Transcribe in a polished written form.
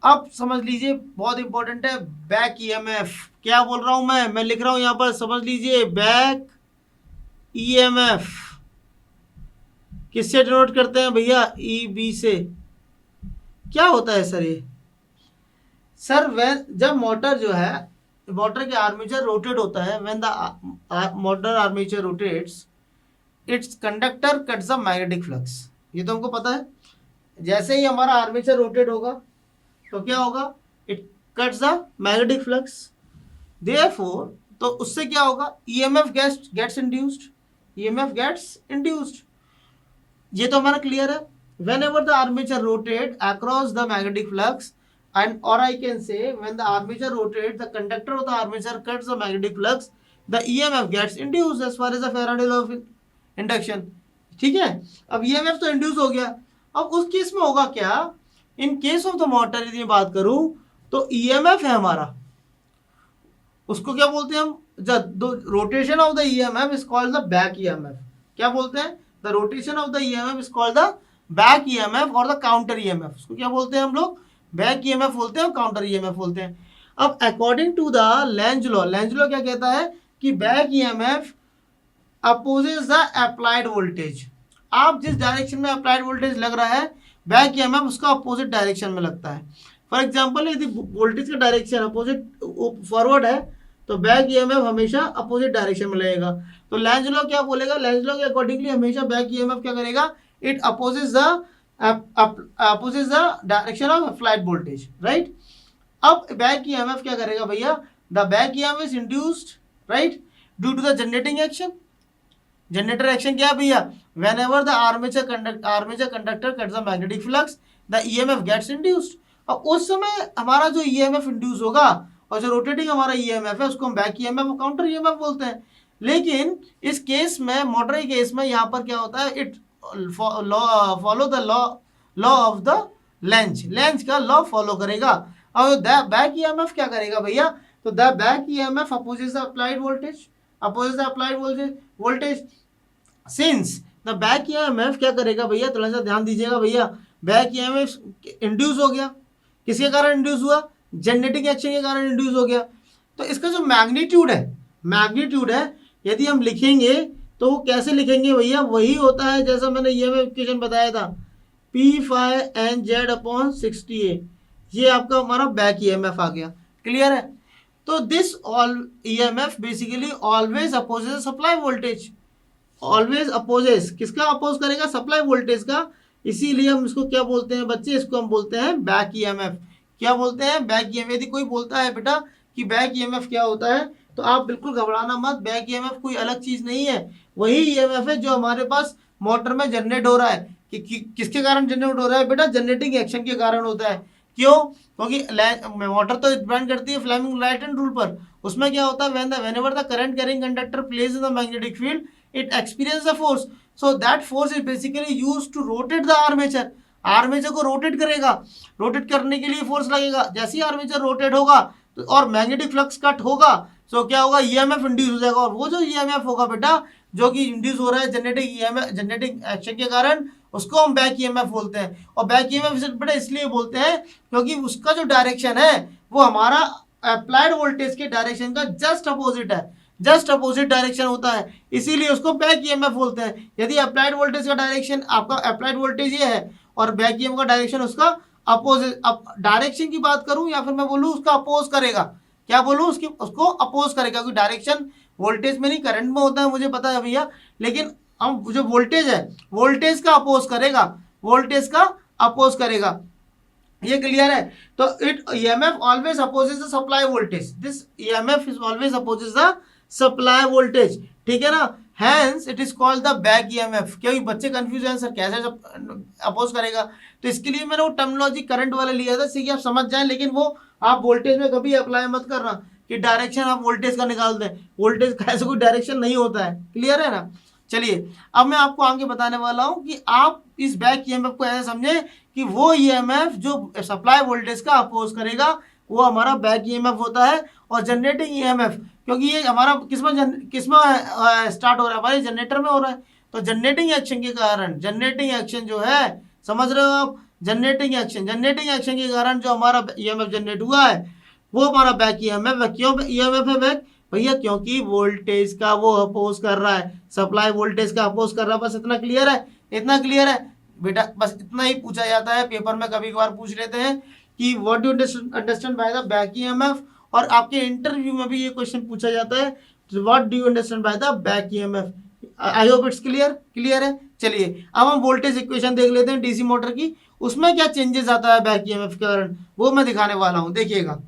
अब समझ लीजिए, बहुत इंपॉर्टेंट है, बैक ईएमएफ। क्या बोल रहा हूं मैं लिख रहा हूं यहां पर, समझ लीजिए बैक ईएमएफ किससे डिनोट करते हैं भैया, ई बी से। क्या होता है सर ये? सर वैन जब मोटर जो है, मोटर के आर्मेचर रोटेट होता है, when the motor armature rotates it's conductor cuts the magnetic flux. ये तो हमको पता है। जैसे ही हमारा आर्मेचर रोटेट होगा तो क्या होगा, it cuts the magnetic flux. Therefore तो उससे क्या होगा, EMF gets induced, EMF gets induced. ये तो हमारा क्लियर है। Whenever the armature rotate across the magnetic flux and or I can say when the armature rotates, the conductor of the armature cuts the magnetic flux, the EMF gets induced as far as the Faraday law of induction। ठीक है, अब EMF तो induce हो गया। अब उस case में होगा क्या, in case of the motor यदि मैं बात करूं तो EMF है हमारा, उसको क्या बोलते हैं हम, जब rotation of the EMF is called the back EMF. क्या बोलते हैं, the rotation of the EMF is called the back EMF और द काउंटर ईएमएफ। उसको क्या बोलते हैं हम लोग, बैक ईएमएफ बोलते हैं और काउंटर ईएमएफ बोलते हैं। अब according to the Lenz law, Lenz law क्या कहता है कि back EMF opposes the applied voltage. आप जिस डायरेक्शन में अप्लाइड वोल्टेज लग रहा है, बैक ईएमएफ उसका अपोजिट डायरेक्शन में लगता है। फॉर एग्जांपल यदि वोल्टेज का डायरेक्शन अपोजिट फॉरवर्ड है तो बैक ईएमएफ हमेशा अपोजिट डायरेक्शन में लगेगा। तो लेंज लॉ क्या बोलेगा, लेंज लॉ के अकॉर्डिंगली हमेशा बैक ईएमएफ क्या करेगा, it opposes the direction of applied voltage, right. अब बैक ईएमएफ क्या करेगा भैया, the back EMF is induced, right, due to the generating action. Generator action क्या है भैया, whenever the armature conductor cuts the magnetic flux the EMF gets induced. और उस समय हमारा जो ईएमएफ इंड्यूस होगा और जो रोटेटिंग हमारा ईएमएफ है उसको हम बैक ईएमएफ और काउंटर ईएमएफ बोलते हैं। लेकिन इस केस में, मोटर के केस में, यहाँ पर क्या होता है, it follow the law of the length, length का लॉ फॉलो करेगा। और बैक ईएमएफ क्या करेगा भैया, तो the back EMF opposes the applied voltage, opposes the applied voltage since the back EMF क्या करेगा भैया, थोड़ा सा ध्यान दीजिएगा भैया, बैक ईएमएफ इंड्यूस हो गया, किसके कारण इंड्यूस हुआ, जनरेटिंग एक्शन के कारण इंड्यूस हो गया। तो इसका जो मैग्नीट्यूड है यदि हम लिखेंगे तो वो कैसे लिखेंगे भैया, वही होता है जैसा मैंने ईएमएफ इक्वेशन बताया था, P∅N/Z/60A। ये आपका हमारा बैक ईएमएफ आ गया। क्लियर है। तो this all EMF basically always opposes supply voltage, always opposes, किसका अपोज करेगा, सप्लाई वोल्टेज का। इसीलिए हम इसको क्या बोलते हैं बच्चे, इसको हम बोलते हैं बैक ईएमएफ। क्या बोलते हैं, बैक ईएमएफ। यदि कोई बोलता है बेटा कि बैक ईएमएफ क्या होता है, तो आप बिल्कुल घबराना मत, बैक ईएमएफ कोई अलग चीज नहीं है, वही ईएमएफ है जो हमारे पास मोटर में जनरेट हो रहा है। किसके कारण जनरेट हो रहा है बेटा, जनरेटिंग एक्शन के कारण होता है। क्यों, क्योंकि मोटर तो डिपेंड करती है फ्लेमिंग राइट हैंड रूल पर। उसमें क्या होता है, whenever the current carrying conductor plays in the magnetic field, it experiences a force, so that force is basically used to rotate the armature। Armature को rotate करेगा, rotate करने के लिए फोर्स लगेगा। जैसे ही आर्मेचर रोटेट होगा तो और मैग्नेटिक फ्लक्स कट होगा, तो क्या होगा, ईएमएफ इंड्यूस हो जाएगा। और वो जो ईएमएफ होगा बेटा, जो कि इंड्यूस हो रहा है जनरेटिंग एक्शन के कारण, उसको हम बैक ईएमएफ बोलते हैं। और बैक ईएमएफ बेटा इसलिए बोलते हैं क्योंकि उसका जो डायरेक्शन है वो हमारा अप्लाइड वोल्टेज के डायरेक्शन का जस्ट अपोजिट है, जस्ट अपोजिट डायरेक्शन होता है, इसीलिए उसको बैक ईएमएफ बोलते हैं। यदि अप्लाइड वोल्टेज का डायरेक्शन, आपका अप्लाइड वोल्टेज ये है और बैक ईएमएफ का डायरेक्शन उसका अपोजिट, अब डायरेक्शन की बात करूं या फिर मैं बोलूं उसका अपोज करेगा, क्या बोलूं, उसको अपोज करेगा। क्योंकि डायरेक्शन वोल्टेज में नहीं करंट में होता है, मुझे पता है भैया, लेकिन हम जो वोल्टेज है, वोल्टेज का अपोज करेगा, वोल्टेज का अपोज करेगा। ये क्लियर है। तो it EMF always opposes the supply voltage, this EMF is always opposes the supply voltage, ठीक है ना। Hence it is called the back EMF. क्योंकि बच्चे कंफ्यूज हैं सर कैसे अपोज करेगा, तो इसके लिए मैंने वो टर्मिनोलॉजी करंट वाला लिया था, इससे कि आप समझ जाएं। लेकिन वो आप वोल्टेज में कभी अप्लाई मत करना कि डायरेक्शन आप वोल्टेज का निकाल दें, वोल्टेज का ऐसा कोई डायरेक्शन नहीं होता है। क्लियर है ना। चलिए अब मैं आपको आगे बताने वाला हूं कि आप इस बैक ईएमएफ को ऐसे समझे कि वो ईएमएफ जो सप्लाई वोल्टेज का अपोज करेगा वो हमारा बैक ईएमएफ होता है। और जनरेटिंग ईएमएफ, क्योंकि ये हमारा किसमें स्टार्ट हो रहा है, हमारे जनरेटर में हो रहा है, तो जनरेटिंग एक्शन के कारण, जनरेटिंग एक्शन जो है, समझ रहे हो आप, जनरेटिंग एक्शन के कारण जो हमारा ईएमएफ जनरेट हुआ है वो हमारा बैक ईएमएफ है। क्यों ईएमएफ है बैक भैया? क्योंकि वोल्टेज का वो अपोज कर रहा है, सप्लाई वोल्टेज का अपोज कर रहा है। बस इतना क्लियर है, इतना क्लियर है बेटा। बस इतना ही पूछा जाता है पेपर में, कभी कभार पूछ लेते हैं कि what do understand by the back EMF, और आपके इंटरव्यू में भी ये क्वेश्चन पूछा जाता है what do you understand by the back EMF. I hope it's clear, clear है। चलिए अब हम वोल्टेज इक्वेशन देख लेते हैं डीसी मोटर की, उसमें क्या चेंजेस आता है बैक ईएमएफ के कारण, वो मैं दिखाने वाला हूं, देखिएगा।